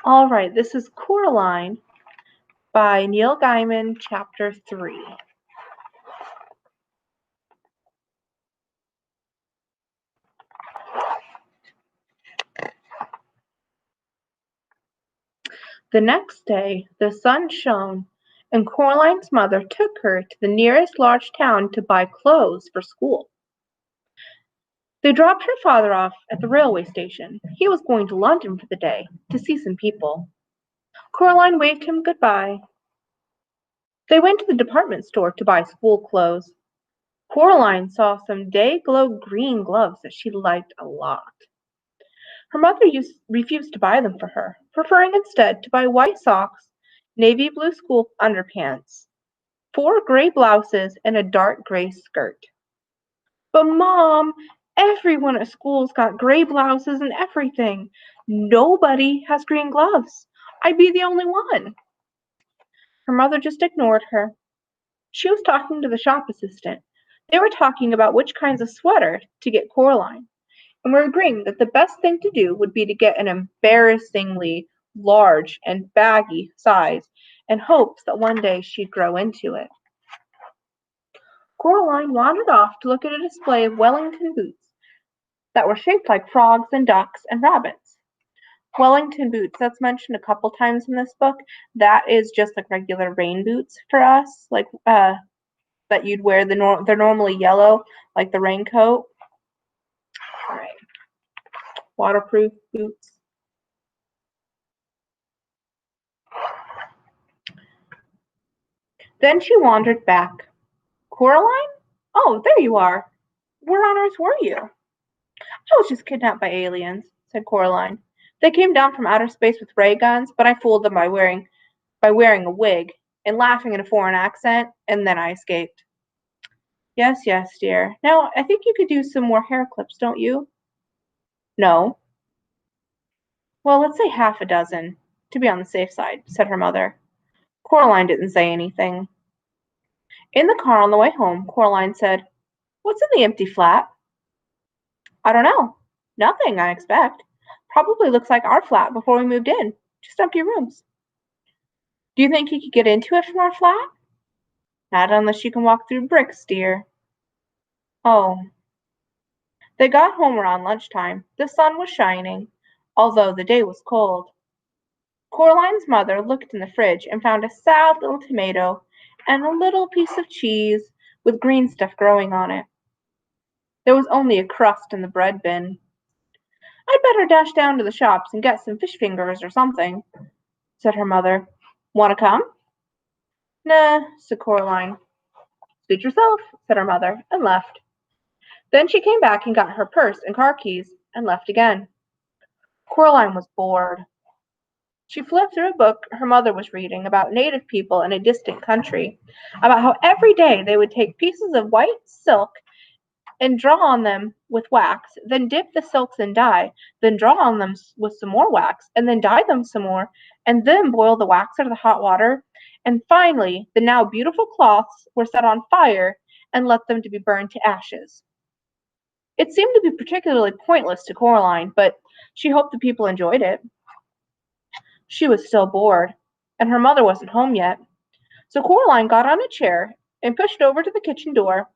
All right, this is Coraline by Neil Gaiman, Chapter 3. The next day, the sun shone, and Coraline's mother took her to the nearest large town to buy clothes for school. They dropped her father off at the railway station. He was going to London for the day to see some people. Coraline waved him goodbye. They went to the department store to buy school clothes. Coraline saw some day-glow green gloves that she liked a lot. Her mother refused to buy them for her, preferring instead to buy white socks, navy blue school underpants, 4 gray blouses, and a dark gray skirt. But Mom, everyone at school's got gray blouses and everything. Nobody has green gloves. I'd be the only one. Her mother just ignored her. She was talking to the shop assistant. They were talking about which kinds of sweater to get Coraline, and were agreeing that the best thing to do would be to get an embarrassingly large and baggy size in hopes that one day she'd grow into it. Coraline wandered off to look at a display of Wellington boots that were shaped like frogs and ducks and rabbits. Wellington boots, that's mentioned a couple times in this book. That is just like regular rain boots for us, like that you'd wear. They're normally yellow, like the raincoat. All right. Waterproof boots. Then she wandered back. Coraline? Oh, there you are. Where on earth were you? I was just kidnapped by aliens, said Coraline. They came down from outer space with ray guns, but I fooled them by wearing a wig and laughing in a foreign accent, and then I escaped. Yes, yes, dear. Now, I think you could use some more hair clips, don't you? No. Well, let's say half a dozen, to be on the safe side, said her mother. Coraline didn't say anything. In the car on the way home, Coraline said, What's in the empty flat? I don't know. Nothing, I expect. Probably looks like our flat before we moved in. Just empty rooms. Do you think you could get into it from our flat? Not unless you can walk through bricks, dear. Oh. They got home around lunchtime. The sun was shining, although the day was cold. Coraline's mother looked in the fridge and found a sad little tomato and a little piece of cheese with green stuff growing on it. There was only a crust in the bread bin. I'd better dash down to the shops and get some fish fingers or something, said her mother. Want to come? Nah, said Coraline. Suit yourself, said her mother, and left. Then she came back and got her purse and car keys and left again. Coraline was bored. She flipped through a book her mother was reading about native people in a distant country, about how every day they would take pieces of white silk and draw on them with wax, then dip the silks in dye, then draw on them with some more wax, and then dye them some more, and then boil the wax under the hot water. And finally, the now beautiful cloths were set on fire and left them to be burned to ashes. It seemed to be particularly pointless to Coraline, but she hoped the people enjoyed it. She was still bored, and her mother wasn't home yet. So Coraline got on a chair and pushed over to the kitchen door.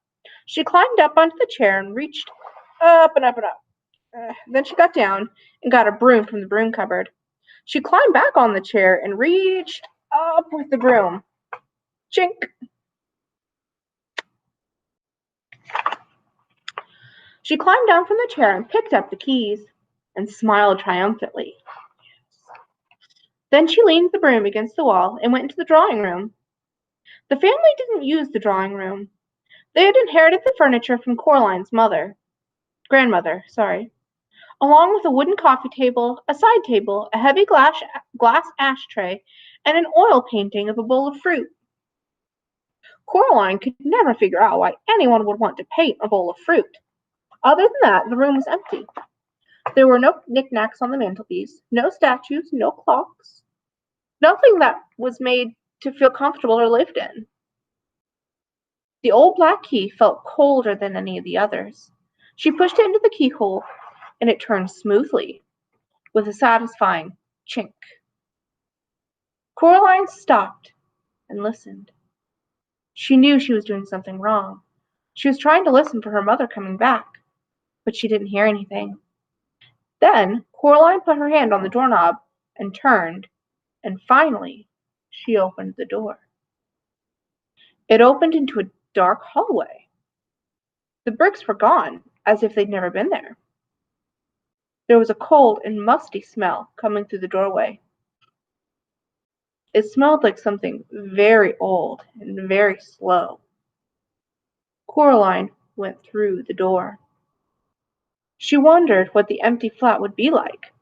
She climbed up onto the chair and reached up and up and up. Then she got down and got a broom from the broom cupboard. She climbed back on the chair and reached up with the broom. Chink! She climbed down from the chair and picked up the keys and smiled triumphantly. Then she leaned the broom against the wall and went into the drawing room. The family didn't use the drawing room. They had inherited the furniture from Coraline's grandmother, along with a wooden coffee table, a side table, a heavy glass ashtray, and an oil painting of a bowl of fruit. Coraline could never figure out why anyone would want to paint a bowl of fruit. Other than that, the room was empty. There were no knickknacks on the mantelpiece, no statues, no clocks, nothing that was made to feel comfortable or lived in. The old black key felt colder than any of the others. She pushed it into the keyhole, and it turned smoothly, with a satisfying chink. Coraline stopped and listened. She knew she was doing something wrong. She was trying to listen for her mother coming back, but she didn't hear anything. Then Coraline put her hand on the doorknob and turned, and finally she opened the door. It opened into a dark hallway. The bricks were gone, as if they'd never been there. There was a cold and musty smell coming through the doorway. It smelled like something very old and very slow. Coraline went through the door. She wondered what the empty flat would be like,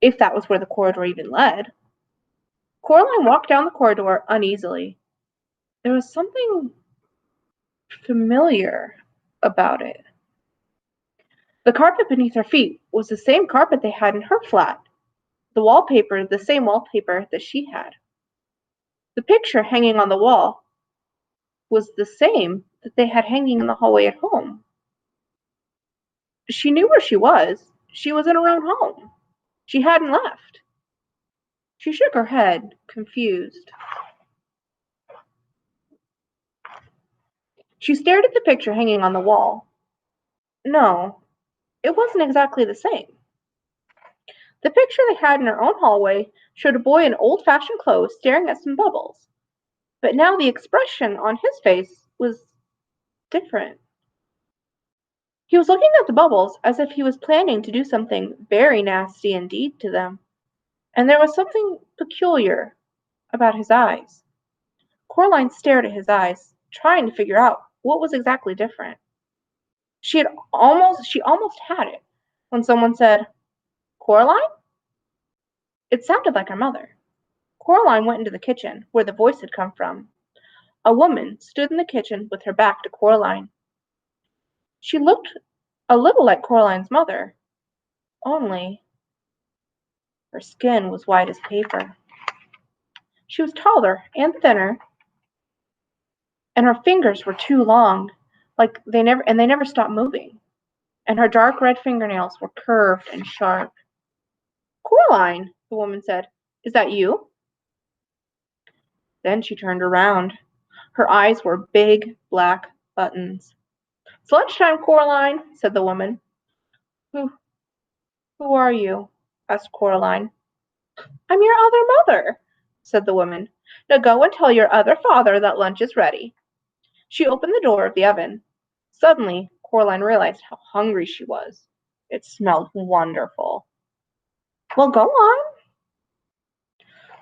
if that was where the corridor even led. Coraline walked down the corridor uneasily. There was something familiar about it. The carpet beneath her feet was the same carpet they had in her flat. The wallpaper, the same wallpaper that she had. The picture hanging on the wall was the same that they had hanging in the hallway at home. She knew where she was. She was in her own home. She hadn't left. She shook her head, confused. She stared at the picture hanging on the wall. No, it wasn't exactly the same. The picture they had in her own hallway showed a boy in old-fashioned clothes staring at some bubbles. But now the expression on his face was different. He was looking at the bubbles as if he was planning to do something very nasty indeed to them. And there was something peculiar about his eyes. Coraline stared at his eyes, trying to figure out what was exactly different. She almost had it when someone said, "Coraline?" It sounded like her mother. Coraline went into the kitchen, where the voice had come from. A woman stood in the kitchen with her back to Coraline. She looked a little like Coraline's mother, only her skin was white as paper. She was taller and thinner, and her fingers were too long, they never stopped moving. And her dark red fingernails were curved and sharp. "Coraline," the woman said, "is that you?" Then she turned around. Her eyes were big black buttons. "It's lunchtime, Coraline," said the woman. Who who are you?" asked Coraline. "I'm your other mother," said the woman. "Now go and tell your other father that lunch is ready." She opened the door of the oven. Suddenly, Coraline realized how hungry she was. It smelled wonderful. "Well, go on."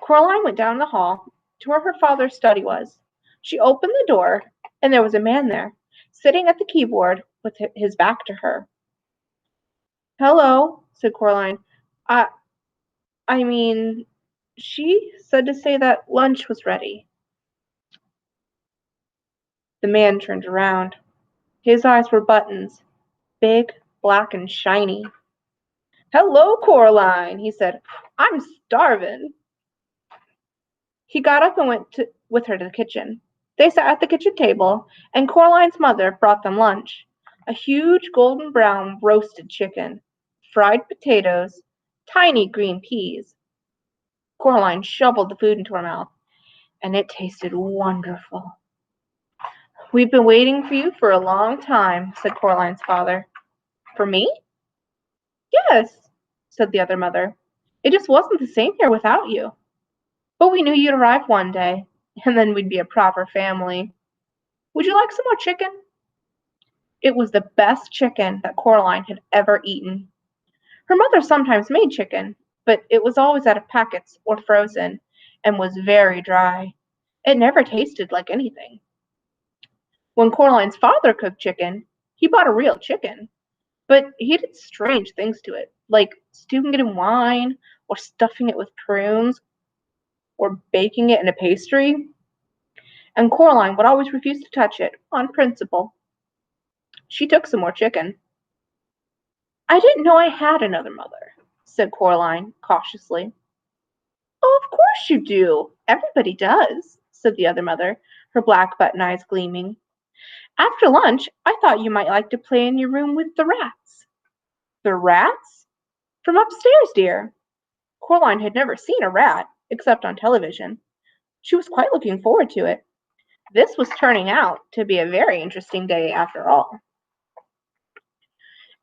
Coraline went down the hall to where her father's study was. She opened the door, and there was a man there, sitting at the keyboard with his back to her. "Hello," said Coraline. I I mean, she said to say that lunch was ready." The man turned around. His eyes were buttons, big, black, and shiny. "Hello, Coraline," he said. "I'm starving." He got up and went with her to the kitchen. They sat at the kitchen table, and Coraline's mother brought them lunch. A huge golden brown roasted chicken, fried potatoes, tiny green peas. Coraline shoveled the food into her mouth, and it tasted wonderful. "We've been waiting for you for a long time," said Coraline's father. "For me?" "Yes," said the other mother. "It just wasn't the same here without you. But we knew you'd arrive one day, and then we'd be a proper family. Would you like some more chicken?" It was the best chicken that Coraline had ever eaten. Her mother sometimes made chicken, but it was always out of packets or frozen, and was very dry. It never tasted like anything. When Coraline's father cooked chicken, he bought a real chicken, but he did strange things to it, like stewing it in wine, or stuffing it with prunes, or baking it in a pastry. And Coraline would always refuse to touch it, on principle. She took some more chicken. "I didn't know I had another mother," said Coraline, cautiously. "Oh, of course you do. Everybody does," said the other mother, her black button eyes gleaming. "After lunch, I thought you might like to play in your room with the rats." "The rats?" "From upstairs, dear." Coraline had never seen a rat, except on television. She was quite looking forward to it. This was turning out to be a very interesting day after all.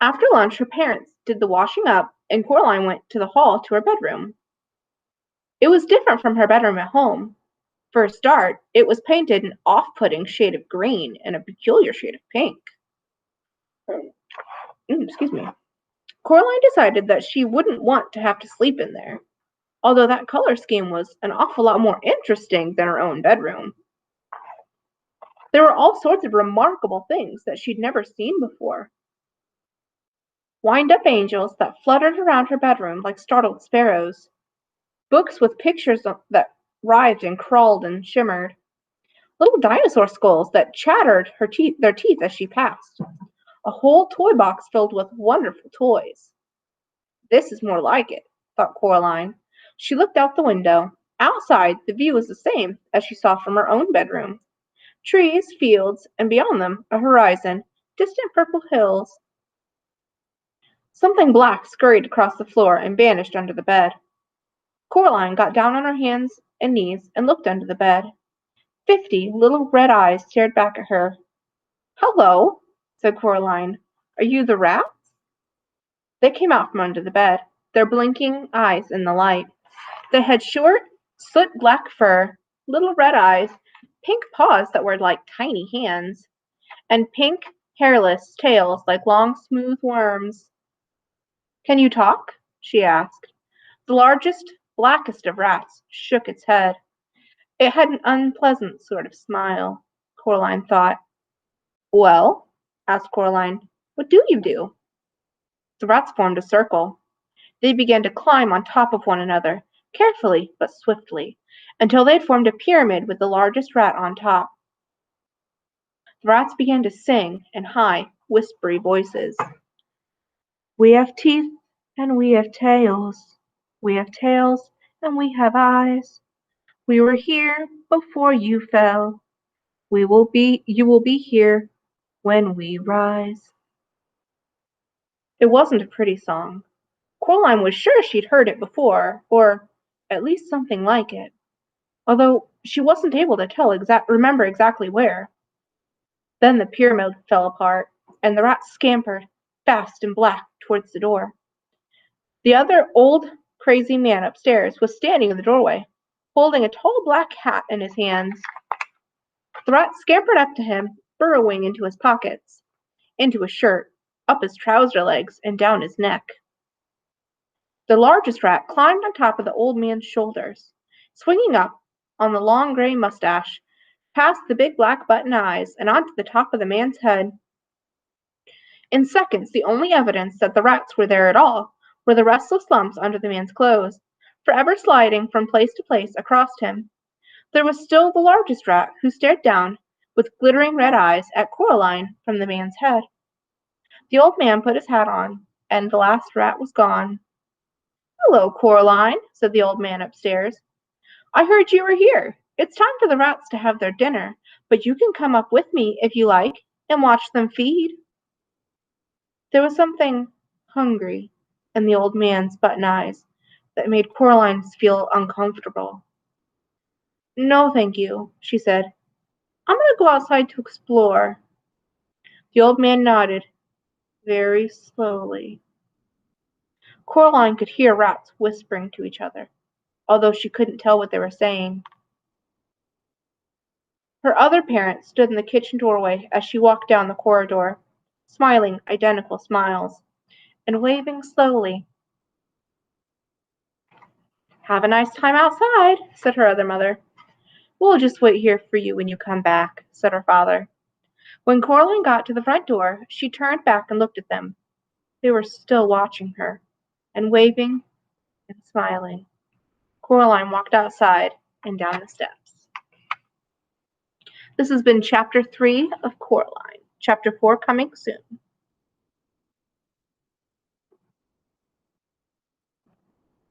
After lunch, her parents did the washing up, and Coraline went to the hall to her bedroom. It was different from her bedroom at home. For a start, it was painted an off-putting shade of green and a peculiar shade of pink. Excuse me. Coraline decided that she wouldn't want to have to sleep in there, although that color scheme was an awful lot more interesting than her own bedroom. There were all sorts of remarkable things that she'd never seen before. Wind-up angels that fluttered around her bedroom like startled sparrows. Books with pictures that writhed and crawled and shimmered. Little dinosaur skulls that chattered their teeth as she passed. A whole toy box filled with wonderful toys. This is more like it, thought Coraline. She looked out the window. Outside, the view was the same as she saw from her own bedroom. Trees, fields, and beyond them, a horizon, distant purple hills. Something black scurried across the floor and vanished under the bed. Coraline got down on her hands and knees and looked under the bed. 50 little red eyes stared back at her. "Hello," said Coraline. "Are you the rats?" They came out from under the bed, their blinking eyes in the light. They had short, soot-black fur, little red eyes, pink paws that were like tiny hands, and pink, hairless tails like long, smooth worms. "Can you talk?" she asked. The largest, blackest of rats shook its head. It had an unpleasant sort of smile, Coraline thought. "Well," asked Coraline, "what do you do?" The rats formed a circle. They began to climb on top of one another, carefully but swiftly, until they had formed a pyramid with the largest rat on top. The rats began to sing in high, whispery voices. "We have teeth and we have tails. We have tails and we have eyes. We were here before you fell. You will be here when we rise." It wasn't a pretty song. Coraline was sure she'd heard it before, or at least something like it, although she wasn't able to remember exactly where. Then the pyramid fell apart, and the rats scampered, fast and black, towards the door. The other old, crazy man upstairs was standing in the doorway, holding a tall black hat in his hands. The rats scampered up to him, burrowing into his pockets, into his shirt, up his trouser legs, and down his neck. The largest rat climbed on top of the old man's shoulders, swinging up on the long gray mustache, past the big black button eyes, and onto the top of the man's head. In seconds, the only evidence that the rats were there at all were the restless lumps under the man's clothes, forever sliding from place to place across him. There was still the largest rat, who stared down with glittering red eyes at Coraline from the man's head. The old man put his hat on, and the last rat was gone. "Hello, Coraline," said the old man upstairs. "I heard you were here. It's time for the rats to have their dinner, but you can come up with me if you like and watch them feed." There was something hungry in the old man's button eyes that made Coraline feel uncomfortable. "No, thank you," she said. "I'm going to go outside to explore." The old man nodded, very slowly. Coraline could hear rats whispering to each other, although she couldn't tell what they were saying. Her other parents stood in the kitchen doorway as she walked down the corridor, smiling identical smiles, and waving slowly. "Have a nice time outside," said her other mother. "We'll just wait here for you when you come back," said her father. When Coraline got to the front door, she turned back and looked at them. They were still watching her, and waving and smiling. Coraline walked outside and down the steps. This has been Chapter 3 of Coraline. Chapter 4 coming soon.